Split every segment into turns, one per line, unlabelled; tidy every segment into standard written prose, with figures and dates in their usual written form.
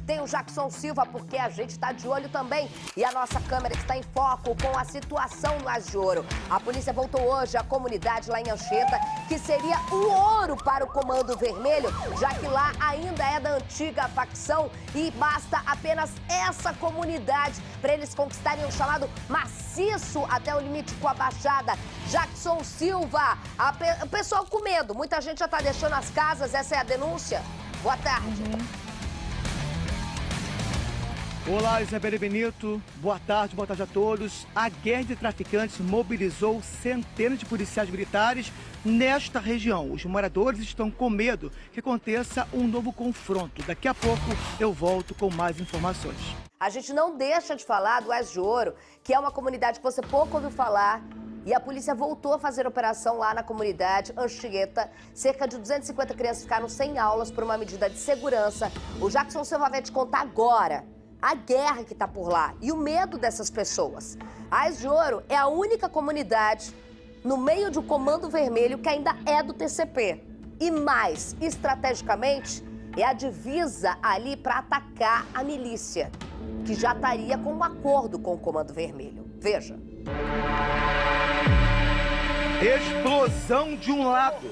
tem o Jackson Silva, porque a gente está de olho também. E a nossa câmera está em foco com a situação no As de Ouro. A polícia voltou hoje à comunidade lá em Anchieta, que seria um ouro para o Comando Vermelho, já que lá ainda é da antiga facção e basta apenas essa comunidade para eles conquistarem um chamado maciço até o limite com a Baixada. Jackson Silva, o pessoal com medo, muita gente já está deixando as casas, essa é a denúncia? Boa tarde.
Olá, Isabelle Benito. Boa tarde a todos. A guerra de traficantes mobilizou centenas de policiais militares nesta região. Os moradores estão com medo que aconteça um novo confronto. Daqui a pouco eu volto com mais informações.
A gente não deixa de falar do As de Ouro, que é uma comunidade que você pouco ouviu falar. E a polícia voltou a fazer operação lá na comunidade Anchieta. Cerca de 250 crianças ficaram sem aulas por uma medida de segurança. O Jackson Silva vai te contar agora a guerra que está por lá e o medo dessas pessoas. A As de Ouro é a única comunidade no meio de um Comando Vermelho que ainda é do TCP. E mais, estrategicamente, é a divisa ali para atacar a milícia, que já estaria com um acordo com o Comando Vermelho. Veja.
Explosão de um lado.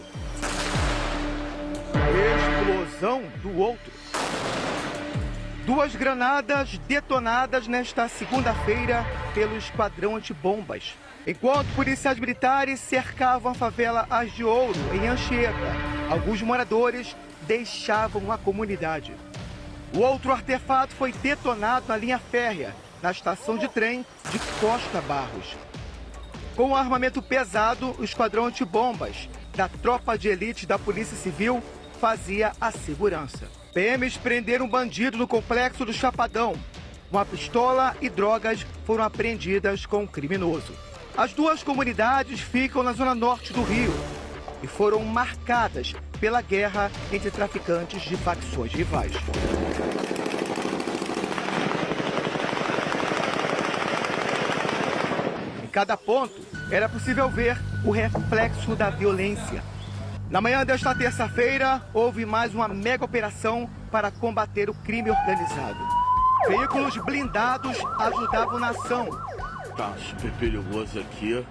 Explosão do outro. Duas granadas detonadas nesta segunda-feira pelo esquadrão antibombas. Enquanto policiais militares cercavam a favela As de Ouro, em Anchieta, alguns moradores deixavam a comunidade. O outro artefato foi detonado na linha férrea, na estação de trem de Costa Barros. Com um armamento pesado, o esquadrão antibombas da tropa de elite da Polícia Civil fazia a segurança. PMs prenderam um bandido no complexo do Chapadão. Uma pistola e drogas foram apreendidas com o criminoso. As duas comunidades ficam na zona norte do Rio e foram marcadas pela guerra entre traficantes de facções rivais. Em cada ponto, era possível ver o reflexo da violência. Na manhã desta terça-feira, houve mais uma mega operação para combater o crime organizado. Veículos blindados ajudavam na ação.
Tá super perigoso aqui.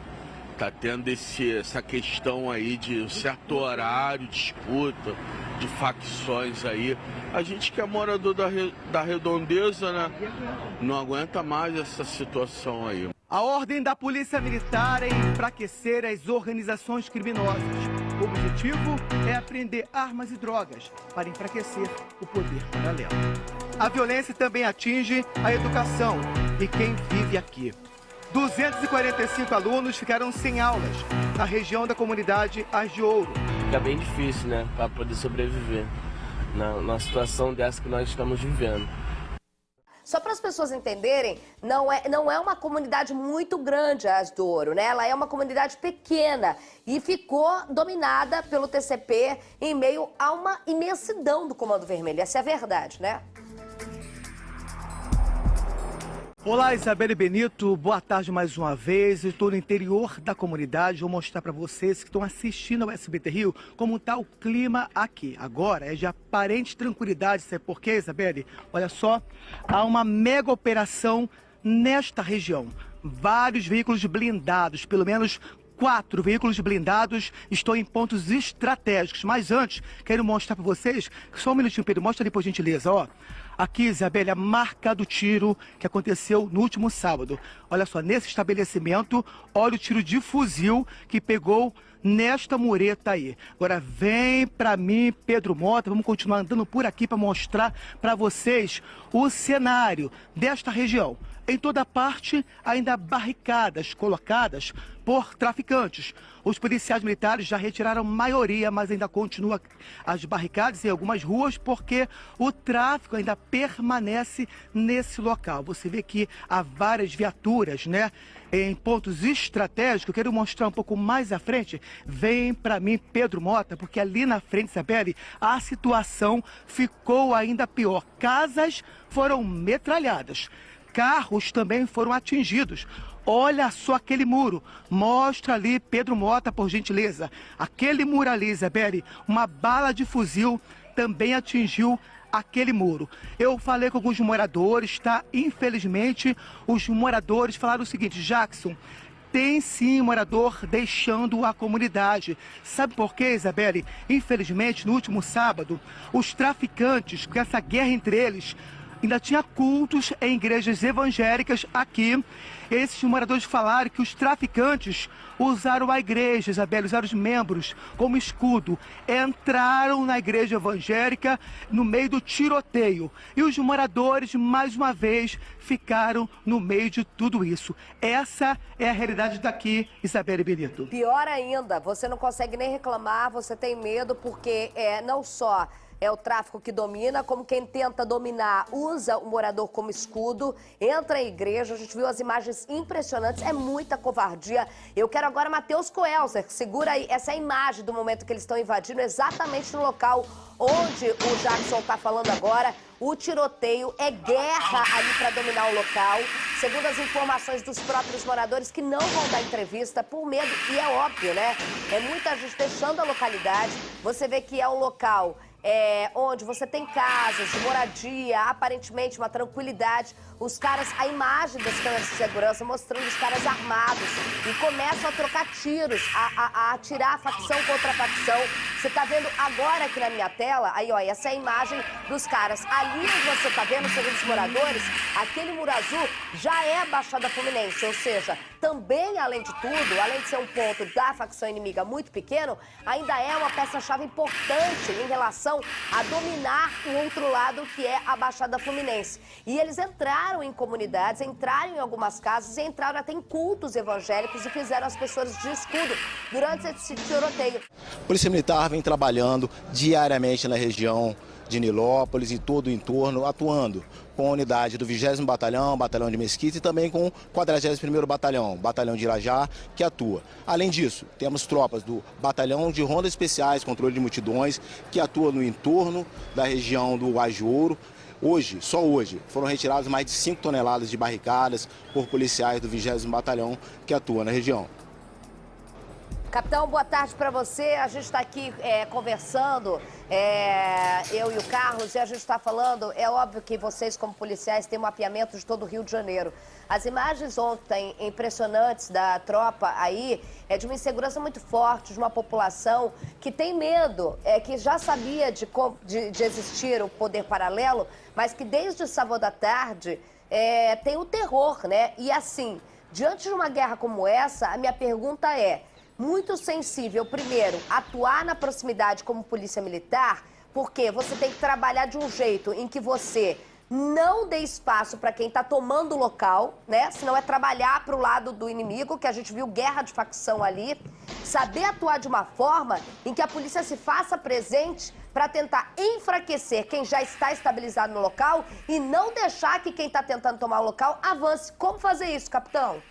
Tá tendo essa questão aí de certo horário, disputa, de facções aí. A gente que é morador da redondeza, né, não aguenta mais essa situação aí.
A ordem da Polícia Militar é enfraquecer as organizações criminosas. O objetivo é apreender armas e drogas para enfraquecer o poder paralelo. A violência também atinge a educação e quem vive aqui. 245 alunos ficaram sem aulas na região da comunidade As de Ouro.
Fica bem difícil, né, para poder sobreviver na situação dessa que nós estamos vivendo.
Só para as pessoas entenderem, não é uma comunidade muito grande a As de Ouro, né? Ela é uma comunidade pequena e ficou dominada pelo TCP em meio a uma imensidão do Comando Vermelho. Essa é a verdade, né?
Olá, Isabelle Benito, boa tarde mais uma vez. Eu estou no interior da comunidade, vou mostrar para vocês que estão assistindo ao SBT Rio como está o clima aqui. Agora é de aparente tranquilidade, sabe por quê, Isabelle? Olha só, há uma mega operação nesta região. Vários veículos blindados, pelo menos 4 veículos blindados estão em pontos estratégicos. Mas antes, quero mostrar para vocês, só um minutinho, Pedro, mostra ali por gentileza, ó. Aqui, Isabelle, a marca do tiro que aconteceu no último sábado. Olha só, nesse estabelecimento, olha o tiro de fuzil que pegou nesta mureta aí. Agora vem para mim, Pedro Mota, vamos continuar andando por aqui para mostrar para vocês o cenário desta região. Em toda parte, ainda barricadas colocadas por traficantes. Os policiais militares já retiraram a maioria, mas ainda continua as barricadas em algumas ruas porque o tráfico ainda permanece nesse local. Você vê que há várias viaturas, né, em pontos estratégicos. Eu quero mostrar um pouco mais à frente. Vem para mim, Pedro Mota, porque ali na frente, Isabelle, a situação ficou ainda pior. Casas foram metralhadas. Carros também foram atingidos. Olha só aquele muro. Mostra ali, Pedro Mota, por gentileza. Aquele muro ali, Isabelle, uma bala de fuzil também atingiu aquele muro. Eu falei com alguns moradores, tá? Infelizmente, os moradores falaram o seguinte: Jackson, tem sim morador deixando a comunidade. Sabe por quê, Isabelle? Infelizmente, no último sábado, os traficantes, com essa guerra entre eles, ainda tinha cultos em igrejas evangélicas aqui. Esses moradores falaram que os traficantes usaram a igreja, Isabelle, usaram os membros como escudo. Entraram na igreja evangélica no meio do tiroteio. E os moradores, mais uma vez, ficaram no meio de tudo isso. Essa é a realidade daqui, Isabelle Benito.
Pior ainda, você não consegue nem reclamar, você tem medo porque não só é o tráfico que domina, como quem tenta dominar usa o morador como escudo, entra em igreja, a gente viu as imagens impressionantes, é muita covardia. Eu quero agora Matheus Coelzer, segura aí essa imagem do momento que eles estão invadindo, exatamente no local onde o Jackson está falando agora. O tiroteio é guerra ali para dominar o local, segundo as informações dos próprios moradores que não vão dar entrevista por medo, e é óbvio, né? É muita gente deixando a localidade, você vê que é um local onde você tem casas de moradia, aparentemente uma tranquilidade. Os caras, a imagem das câmeras de segurança mostrando os caras armados e começam a trocar tiros, a atirar facção contra facção. Você tá vendo agora aqui na minha tela, aí ó, essa é a imagem dos caras. Ali onde você tá vendo, segundo os moradores, aquele muro azul já é a Baixada Fluminense, ou seja, também, além de tudo, além de ser um ponto da facção inimiga muito pequeno, ainda é uma peça-chave importante em relação a dominar o outro lado, que é a Baixada Fluminense. E eles entraram em comunidades, entraram em algumas casas e entraram até em cultos evangélicos e fizeram as pessoas de escudo durante esse tiroteio.
A Polícia Militar vem trabalhando diariamente na região de Nilópolis e todo o entorno, atuando com a unidade do 20º Batalhão, Batalhão de Mesquita e também com o 41º Batalhão, Batalhão de Irajá, que atua. Além disso, temos tropas do Batalhão de Rondas Especiais, Controle de Multidões, que atua no entorno da região do Ajouro. Hoje, só hoje, foram retiradas mais de 5 toneladas de barricadas por policiais do 20º Batalhão que atua na região.
Capitão, boa tarde para você. A gente está aqui conversando, eu e o Carlos, e a gente está falando, é óbvio que vocês como policiais têm um mapeamento de todo o Rio de Janeiro. As imagens ontem impressionantes da tropa aí é de uma insegurança muito forte, de uma população que tem medo, que já sabia de existir o poder paralelo, mas que desde o sábado à tarde tem o terror, né? E assim, diante de uma guerra como essa, a minha pergunta é: muito sensível, primeiro, atuar na proximidade como polícia militar, porque você tem que trabalhar de um jeito em que você não dê espaço para quem está tomando o local, né? Senão é trabalhar para o lado do inimigo, que a gente viu guerra de facção ali. Saber atuar de uma forma em que a polícia se faça presente para tentar enfraquecer quem já está estabilizado no local e não deixar que quem está tentando tomar o local avance. Como fazer isso, capitão?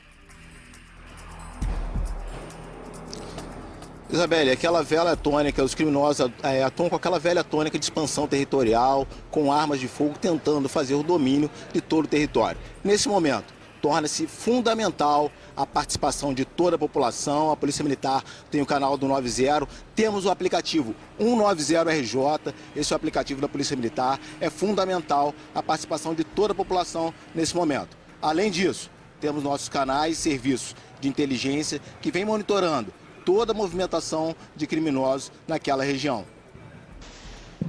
Isabelle, aquela velha tônica, os criminosos atuam com aquela velha tônica de expansão territorial, com armas de fogo, tentando fazer o domínio de todo o território. Nesse momento, torna-se fundamental a participação de toda a população. A Polícia Militar tem o canal do 90, temos o aplicativo 190RJ, esse é o aplicativo da Polícia Militar. É fundamental a participação de toda a população nesse momento. Além disso, temos nossos canais e serviços de inteligência que vem monitorando toda a movimentação de criminosos naquela região.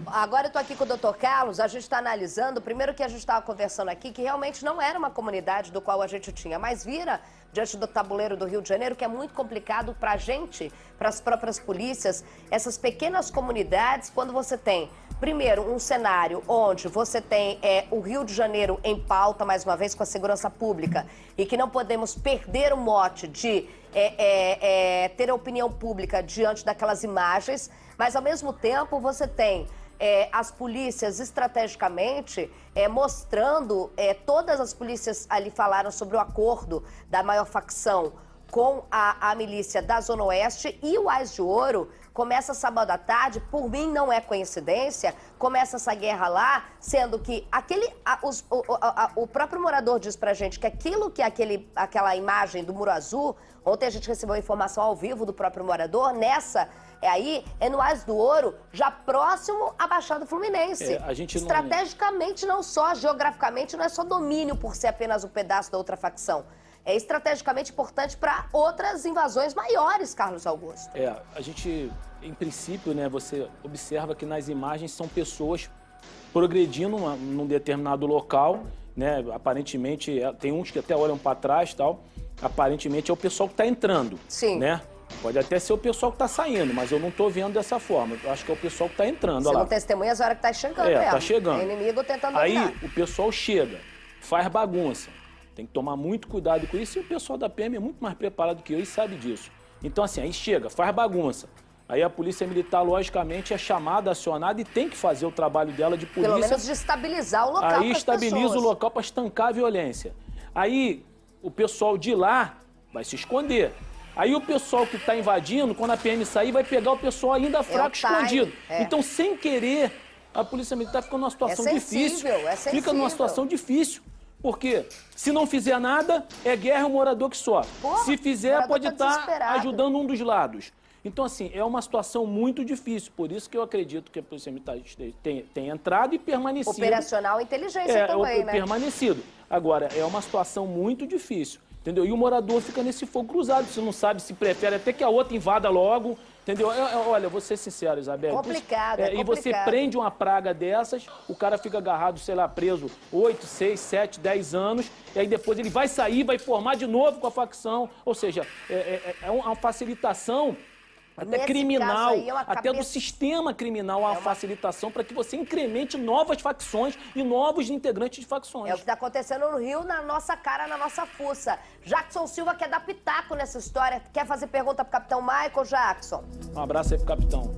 Agora eu estou aqui com o Dr. Carlos, a gente está analisando, primeiro que a gente estava conversando aqui, que realmente não era uma comunidade do qual a gente tinha, mas vira diante do tabuleiro do Rio de Janeiro, que é muito complicado para a gente, para as próprias polícias, essas pequenas comunidades, quando você tem, primeiro, um cenário onde você tem o Rio de Janeiro em pauta, mais uma vez, com a segurança pública, e que não podemos perder o mote de ter a opinião pública diante daquelas imagens, mas ao mesmo tempo você tem as polícias estrategicamente mostrando, todas as polícias ali falaram sobre o acordo da maior facção com a milícia da Zona Oeste, e o Ás de Ouro começa sábado à tarde, por mim não é coincidência, começa essa guerra lá, sendo que o próprio morador diz pra gente que aquela imagem do Muro Azul, ontem a gente recebeu informação ao vivo do próprio morador, é no Oásis do Ouro, já próximo à Baixada Fluminense. Estrategicamente, não só geograficamente, não é só domínio por ser apenas um pedaço da outra facção. É estrategicamente importante para outras invasões maiores, Carlos Augusto.
A gente, em princípio, né, você observa que nas imagens são pessoas progredindo num determinado local, né, aparentemente, tem uns que até olham para trás e tal, aparentemente é o pessoal que está entrando.
Sim.
Né? Pode até ser o pessoal que está saindo, mas eu não estou vendo dessa forma. Eu acho que é o pessoal que está entrando.
Você não testemunha a hora que está chegando mesmo.
Está chegando.
É inimigo tentando
Aí
entrar.
o pessoal chega, faz bagunça. Tem que tomar muito cuidado com isso e o pessoal da PM é muito mais preparado que eu e sabe disso. Então assim, aí chega, faz bagunça. Aí a polícia militar, logicamente, é chamada, acionada e tem que fazer o trabalho dela de polícia.
Pelo menos de estabilizar o local.
Aí estabiliza o local para estancar a violência. Aí o pessoal de lá vai se esconder. Aí o pessoal que está invadindo, quando a PM sair, vai pegar o pessoal ainda fraco, escondido. Então, sem querer, a polícia militar fica numa situação difícil. Fica numa situação difícil. Porque se não fizer nada, é guerra e o morador que sofre. Se fizer, pode estar ajudando um dos lados. Então, assim, é uma situação muito difícil. Por isso que eu acredito que a polícia militar tem entrado e permanecido.
Operacional inteligência também, né?
Permanecido. Agora, é uma situação muito difícil, entendeu? E o morador fica nesse fogo cruzado. Você não sabe se prefere até que a outra invada logo, entendeu? Olha, vou ser sincero, Isabel.
Complicado,
E você prende uma praga dessas, o cara fica agarrado, sei lá, preso 8, 6, 7, 10 anos, e aí depois ele vai sair, vai formar de novo com a facção. Ou seja, é uma facilitação até criminal, até do sistema criminal, a facilitação para que você incremente novas facções e novos integrantes de facções.
É o que está acontecendo no Rio, na nossa cara, na nossa fuça. Jackson Silva quer dar pitaco nessa história. Quer fazer pergunta pro capitão Michael, Jackson?
Um abraço aí pro capitão.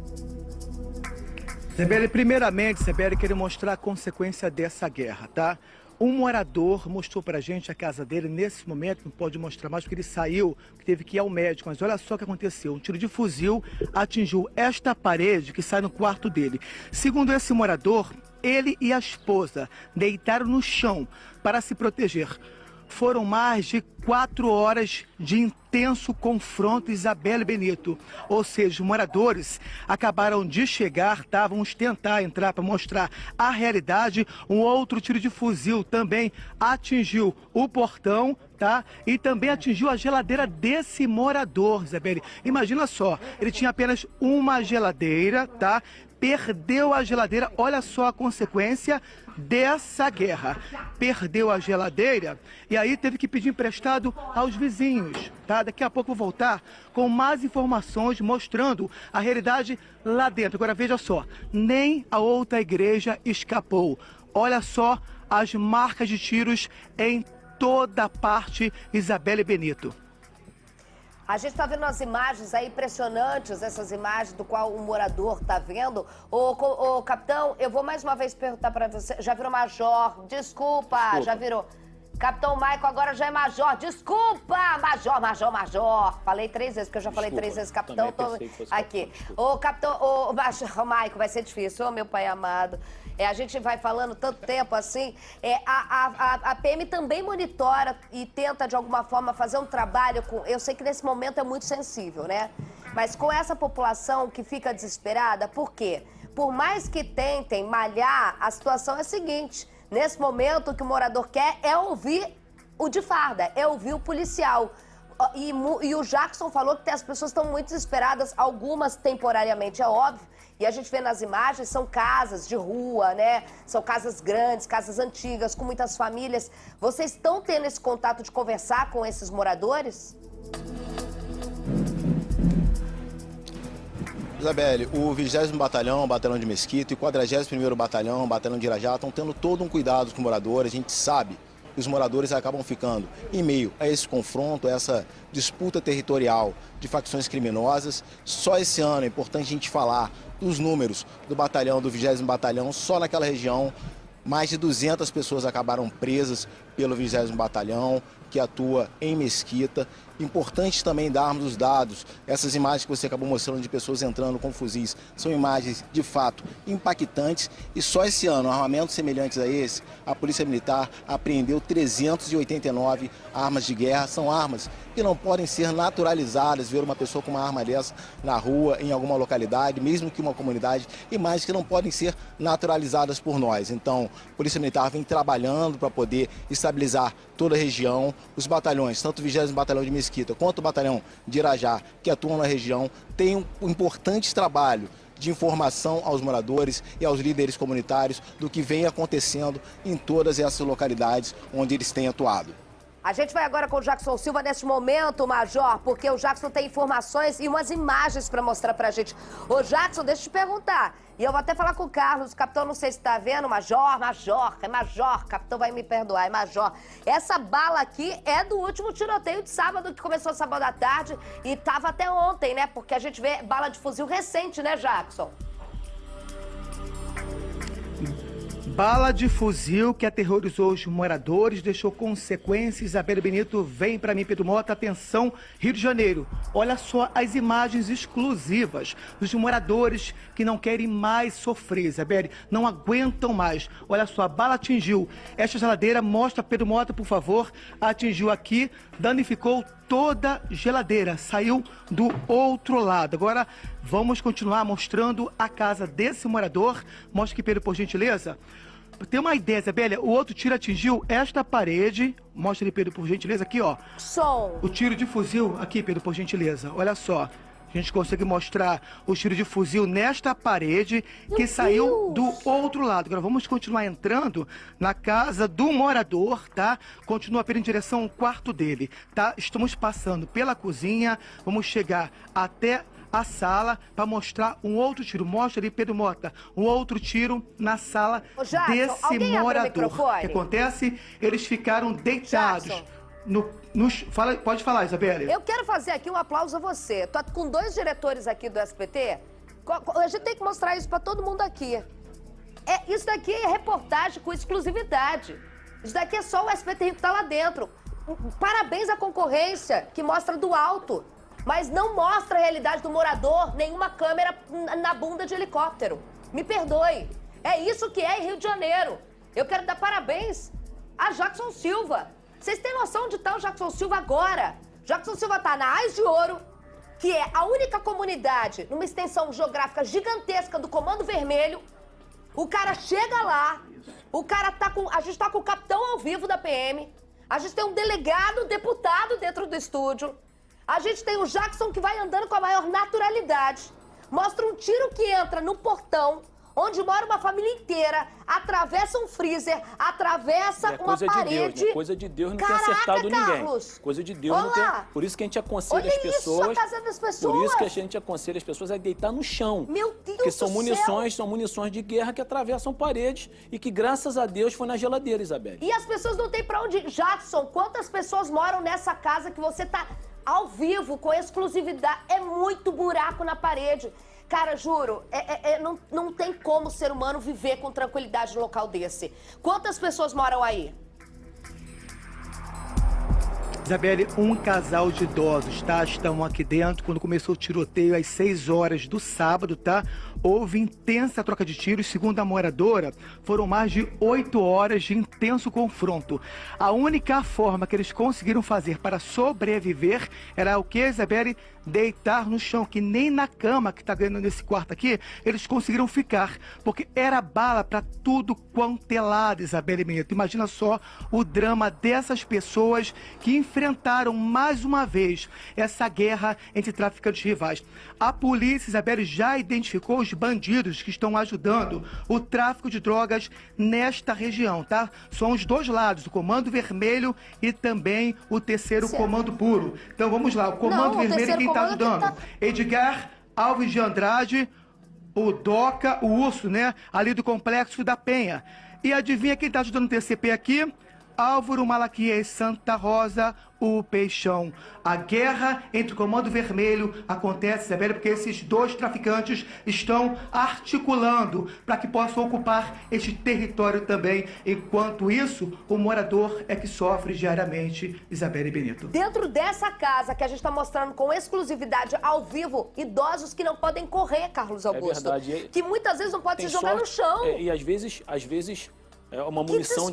Isabelle, primeiramente, Isabelle, queria mostrar a consequência dessa guerra, tá? Um morador mostrou pra gente a casa dele, nesse momento, não pode mostrar mais porque ele saiu, teve que ir ao médico, mas olha só o que aconteceu. Um tiro de fuzil atingiu esta parede que sai no quarto dele. Segundo esse morador, ele e a esposa deitaram no chão para se proteger. Foram mais de 4 horas de intenso confronto, Isabelle Benito. Ou seja, os moradores acabaram de chegar, tá? Vamos tentar entrar para mostrar a realidade. Um outro tiro de fuzil também atingiu o portão, tá? E também atingiu a geladeira desse morador, Isabelle. Imagina só, ele tinha apenas uma geladeira, tá? Perdeu a geladeira, olha só a consequência dessa guerra. Perdeu a geladeira e aí teve que pedir emprestado aos vizinhos, tá? Daqui a pouco vou voltar com mais informações mostrando a realidade lá dentro. Agora veja só, nem a outra igreja escapou. Olha só as marcas de tiros em toda parte, Isabelle Benito.
A gente está vendo as imagens aí impressionantes, essas imagens do qual o morador está vendo. Ô, capitão, eu vou mais uma vez perguntar para você. Já virou major? Desculpa, já virou. Capitão Michael agora já é major. Desculpa, major. Falei 3 vezes, porque eu já falei 3 vezes capitão. Tô aqui. Ô, capitão, ô, major Michael, vai ser difícil, ô, meu pai amado. A gente vai falando tanto tempo assim. A PM também monitora e tenta, de alguma forma, fazer um trabalho com... Eu sei que nesse momento é muito sensível, né? Mas com essa população que fica desesperada, por quê? Por mais que tentem malhar, a situação é a seguinte. Nesse momento, o que o morador quer é ouvir o de farda, é ouvir o policial. E o Jackson falou que as pessoas estão muito desesperadas, algumas temporariamente, é óbvio. E a gente vê nas imagens, são casas de rua, né? São casas grandes, casas antigas, com muitas famílias. Vocês estão tendo esse contato de conversar com esses moradores?
Isabelle, o 20º Batalhão, Batalhão de Mesquita, e o 41º Batalhão, Batalhão de Irajá, estão tendo todo um cuidado com os moradores. A gente sabe que os moradores acabam ficando em meio a esse confronto, a essa disputa territorial de facções criminosas. Só esse ano é importante a gente falar dos números do batalhão, do 20º Batalhão, só naquela região Mais de 200 pessoas acabaram presas pelo 20º Batalhão, que atua em Mesquita. Importante também darmos os dados. Essas imagens que você acabou mostrando de pessoas entrando com fuzis são imagens, de fato, impactantes. E só esse ano, armamentos semelhantes a esse, a Polícia Militar apreendeu 389 armas de guerra. São armas que não podem ser naturalizadas. Ver uma pessoa com uma arma dessa na rua, em alguma localidade, mesmo que uma comunidade, imagens que não podem ser naturalizadas por nós. Então, a Polícia Militar vem trabalhando para poder estabilizar toda a região. Os batalhões, tanto o 20º Batalhão de Mesquita quanto o Batalhão de Irajá, que atuam na região, têm um importante trabalho de informação aos moradores e aos líderes comunitários do que vem acontecendo em todas essas localidades onde eles têm atuado.
A gente vai agora com o Jackson Silva neste momento, Major, porque o Jackson tem informações e umas imagens para mostrar pra gente. Ô, Jackson, deixa eu te perguntar. E eu vou até falar com o Carlos, o capitão, não sei se tá vendo, Major, é Major, capitão vai me perdoar, é Major. Essa bala aqui é do último tiroteio de sábado, que começou sábado à tarde e tava até ontem, né? Porque a gente vê bala de fuzil recente, né, Jackson?
Bala de fuzil que aterrorizou os moradores, deixou consequências. Isabelle Benito, vem para mim, Pedro Mota. Atenção, Rio de Janeiro. Olha só as imagens exclusivas dos moradores que não querem mais sofrer, Isabelle, não aguentam mais. Olha só, a bala atingiu esta geladeira. Mostra, Pedro Mota, por favor. Atingiu aqui, danificou toda a geladeira, saiu do outro lado. Agora vamos continuar mostrando a casa desse morador. Mostra aqui, Pedro, por gentileza. Tem uma ideia, Isabelle, o outro tiro atingiu esta parede. Mostra ali, Pedro, por gentileza, aqui, ó.
Som.
O tiro de fuzil, aqui, Pedro, por gentileza. Olha só. A gente consegue mostrar o tiro de fuzil nesta parede que saiu do outro lado. Agora vamos continuar entrando na casa do morador, tá? Continua em direção ao quarto dele, tá? Estamos passando pela cozinha, vamos chegar até a sala para mostrar um outro tiro. Mostra ali, Pedro Mota, um outro tiro na sala desse morador. O que acontece? Eles ficaram deitados. Pode falar, Isabelle.
Eu quero fazer aqui um aplauso a você. Tô com 2 diretores aqui do SBT. A gente tem que mostrar isso pra todo mundo aqui. Isso daqui é reportagem com exclusividade. Isso daqui é só o SBT Rio que tá lá dentro. Parabéns à concorrência, que mostra do alto. Mas não mostra a realidade do morador, nenhuma câmera na bunda de helicóptero. Me perdoe. É isso que é em Rio de Janeiro. Eu quero dar parabéns a Jackson Silva. Vocês têm noção de tal Jackson Silva agora? Jackson Silva tá na Ás de Ouro, que é a única comunidade numa extensão geográfica gigantesca do Comando Vermelho. O cara chega lá, o cara tá com... A gente tá com o capitão ao vivo da PM, a gente tem um delegado, deputado dentro do estúdio, a gente tem o Jackson que vai andando com a maior naturalidade, mostra um tiro que entra no portão, onde mora uma família inteira, atravessa um freezer, atravessa uma parede.
Deus, né? Coisa de Deus não ter acertado ninguém. Coisa de Deus não ter. Por isso que a gente aconselha as pessoas.
Olha isso, a casa das pessoas.
Por isso que a gente aconselha as pessoas a deitar no chão.
Meu Deus
porque
do
são munições de guerra que atravessam paredes e que, graças a Deus, foi na geladeira, Isabelle.
E as pessoas não têm pra onde ir. Jackson, quantas pessoas moram nessa casa que você tá ao vivo, com exclusividade? É muito buraco na parede. Cara, juro, não tem como o ser humano viver com tranquilidade num local desse. Quantas pessoas moram aí?
Isabelle, um casal de idosos, tá? Estão aqui dentro quando começou o tiroteio às 6 horas do sábado, tá? Houve intensa troca de tiros. Segundo a moradora, foram mais de 8 horas de intenso confronto. A única forma que eles conseguiram fazer para sobreviver era o que, Isabelle? Deitar no chão, que nem na cama que tá ganhando nesse quarto aqui, eles conseguiram ficar, porque era bala para tudo quanto é lado, Isabelle Benito. Imagina só o drama dessas pessoas que enfrentaram mais uma vez essa guerra entre traficantes rivais. A polícia, Isabelle, já identificou os bandidos que estão ajudando o tráfico de drogas nesta região, tá? São os 2 lados, o Comando Vermelho e também o 3º Comando Puro. Então vamos lá, o Comando Vermelho, quem tá ajudando? Edgar Alves de Andrade, o Doca, o Urso, né? Ali do Complexo da Penha. E adivinha quem tá ajudando o TCP aqui? Álvaro Malaquias, Santa Rosa, o Peixão. A guerra entre o Comando Vermelho acontece, Isabelle, porque esses dois traficantes estão articulando para que possam ocupar este território também. Enquanto isso, o morador é que sofre diariamente, Isabelle Benito.
Dentro dessa casa que a gente está mostrando com exclusividade ao vivo, idosos que não podem correr, Carlos Augusto.
É verdade.
Que muitas vezes não pode se jogar no chão.
E às vezes é uma munição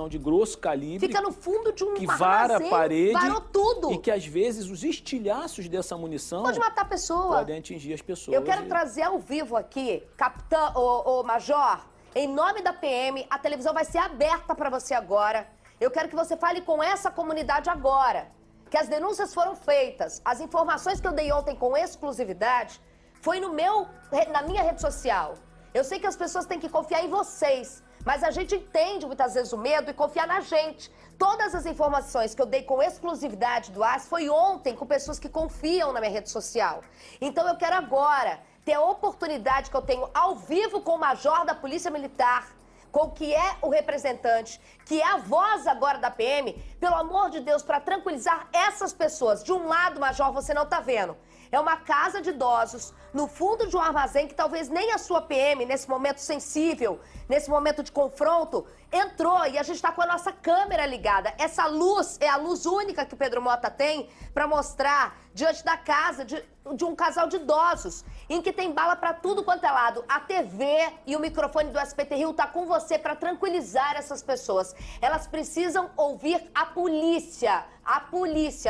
de grosso calibre.
Fica no fundo de um
que vara a parede.
Varou tudo.
E que às vezes os estilhaços dessa munição
pode matar a pessoa.
Podem atingir as pessoas.
Eu quero trazer ao vivo aqui, capitão, o Major, em nome da PM, a televisão vai ser aberta para você agora. Eu quero que você fale com essa comunidade agora, que as denúncias foram feitas. As informações que eu dei ontem com exclusividade foi na minha rede social. Eu sei que as pessoas têm que confiar em vocês, mas a gente entende muitas vezes o medo e confiar na gente. Todas as informações que eu dei com exclusividade do AS foi ontem com pessoas que confiam na minha rede social. Então eu quero agora ter a oportunidade que eu tenho ao vivo com o Major da Polícia Militar, com o que é o representante, que é a voz agora da PM, pelo amor de Deus, para tranquilizar essas pessoas. De um lado, Major, você não está vendo. É uma casa de idosos, no fundo de um armazém que talvez nem a sua PM, nesse momento sensível, nesse momento de confronto, entrou e a gente está com a nossa câmera ligada. Essa luz é a luz única que o Pedro Mota tem para mostrar diante da casa de um casal de idosos, em que tem bala para tudo quanto é lado. A TV e o microfone do SBT Rio tá com você para tranquilizar essas pessoas. Elas precisam ouvir a polícia,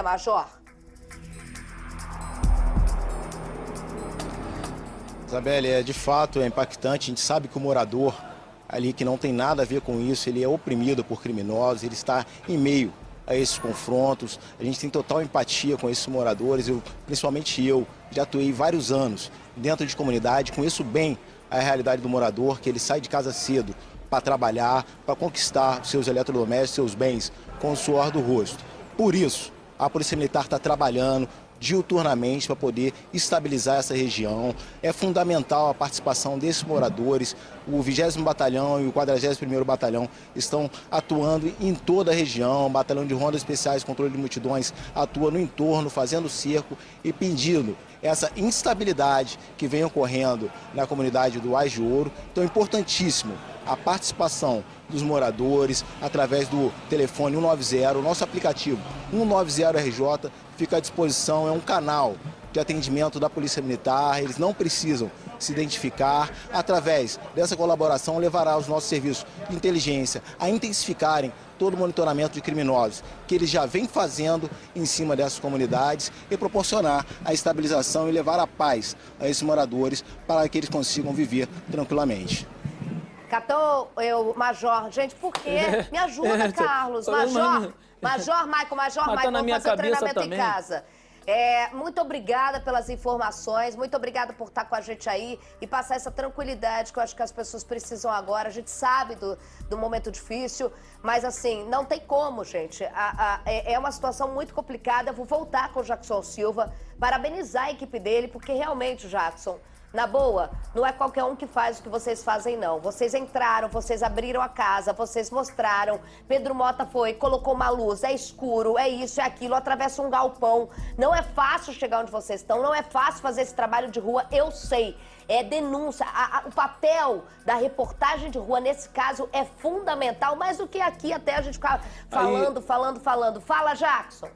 Major.
Isabelle, de fato é impactante. A gente sabe que o morador ali, que não tem nada a ver com isso, ele é oprimido por criminosos, ele está em meio a esses confrontos. A gente tem total empatia com esses moradores. Principalmente eu, já atuei vários anos dentro de comunidade, conheço bem a realidade do morador, que ele sai de casa cedo para trabalhar, para conquistar seus eletrodomésticos, seus bens com o suor do rosto. Por isso, a Polícia Militar está trabalhando diuturnamente para poder estabilizar essa região. É fundamental a participação desses moradores. O 20º Batalhão e o 41º Batalhão estão atuando em toda a região. O Batalhão de Rondas Especiais, Controle de Multidões, atua no entorno, fazendo cerco e impedindo essa instabilidade que vem ocorrendo na comunidade do Ás de Ouro. Então é importantíssimo a participação dos moradores através do telefone 190, o nosso aplicativo 190RJ fica à disposição, é um canal de atendimento da Polícia Militar, eles não precisam se identificar. Através dessa colaboração levará os nossos serviços de inteligência a intensificarem todo o monitoramento de criminosos que eles já vêm fazendo em cima dessas comunidades e proporcionar a estabilização e levar a paz a esses moradores para que eles consigam viver tranquilamente.
Catou, Major. Gente, por quê? Me ajuda, Carlos. Major Michael, vamos fazer o treinamento também em casa. Muito obrigada pelas informações, muito obrigada por estar com a gente aí e passar essa tranquilidade que eu acho que as pessoas precisam agora. A gente sabe do momento difícil, mas assim, não tem como, gente. É uma situação muito complicada. Eu vou voltar com o Jackson Silva, parabenizar a equipe dele, porque realmente, Jackson, na boa, não é qualquer um que faz o que vocês fazem, não. Vocês entraram, vocês abriram a casa, vocês mostraram. Pedro Mota colocou uma luz, é escuro, é isso, é aquilo, atravessa um galpão. Não é fácil chegar onde vocês estão, não é fácil fazer esse trabalho de rua, eu sei. É denúncia, o papel da reportagem de rua, nesse caso, é fundamental, mais do que aqui até a gente ficar falando. Fala, Jackson.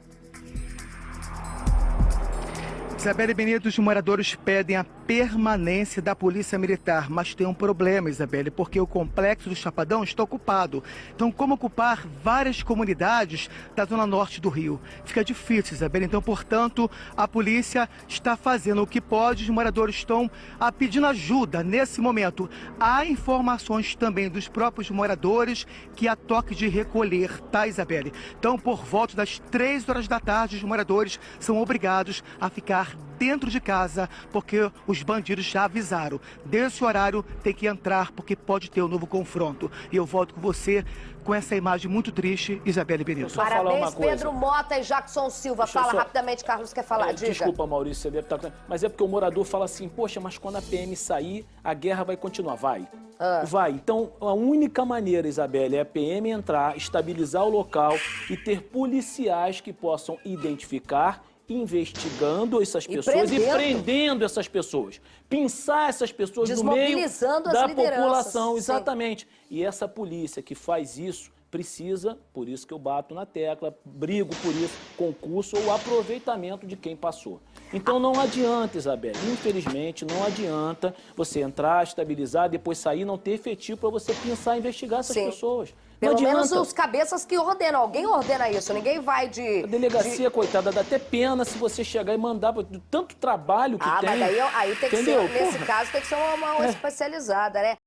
Isabelle Benito, os moradores pedem a permanência da Polícia Militar, mas tem um problema, Isabelle, porque o Complexo do Chapadão está ocupado. Então, como ocupar várias comunidades da zona norte do Rio? Fica difícil, Isabelle. Então, portanto, a polícia está fazendo o que pode, os moradores estão pedindo ajuda nesse momento. Há informações também dos próprios moradores que há toque de recolher, tá, Isabelle? Então, por volta das 3 horas da tarde, os moradores são obrigados a ficar ficar dentro de casa, porque os bandidos já avisaram. Desse horário tem que entrar, porque pode ter um novo confronto. E eu volto com você com essa imagem muito triste, Isabelle Benito.
Só falar
Parabéns,
uma coisa.
Pedro Mota e Jackson Silva.
Deixa eu
Fala
só-
rapidamente, Carlos quer falar. Diga.
Desculpa, Maurício, você deve estar... Mas é porque o morador fala assim, poxa, mas quando a PM sair, a guerra vai continuar. Vai. Vai. Então, a única maneira, Isabelle, é a PM entrar, estabilizar o local e ter policiais que possam identificar, investigando essas pessoas e prendendo essas pessoas. Pinçar essas pessoas no meio
Desmobilizando as
da
lideranças.
população.
Sim.
Exatamente. E essa polícia que faz isso precisa, por isso que eu bato na tecla, brigo por isso, concurso ou aproveitamento de quem passou. Então não adianta, Isabelle, infelizmente não adianta você entrar, estabilizar, depois sair, não ter efetivo para você pensar e investigar essas
Sim.
pessoas.
Pelo
não
menos
adianta.
os cabeças que ordenam. Alguém ordena isso. Ninguém vai de...
A delegacia, coitada, dá até pena se você chegar e mandar tanto trabalho que tem.
Mas aí tem que
entendeu?
ser, nesse
Porra.
caso, tem que ser uma especializada, né?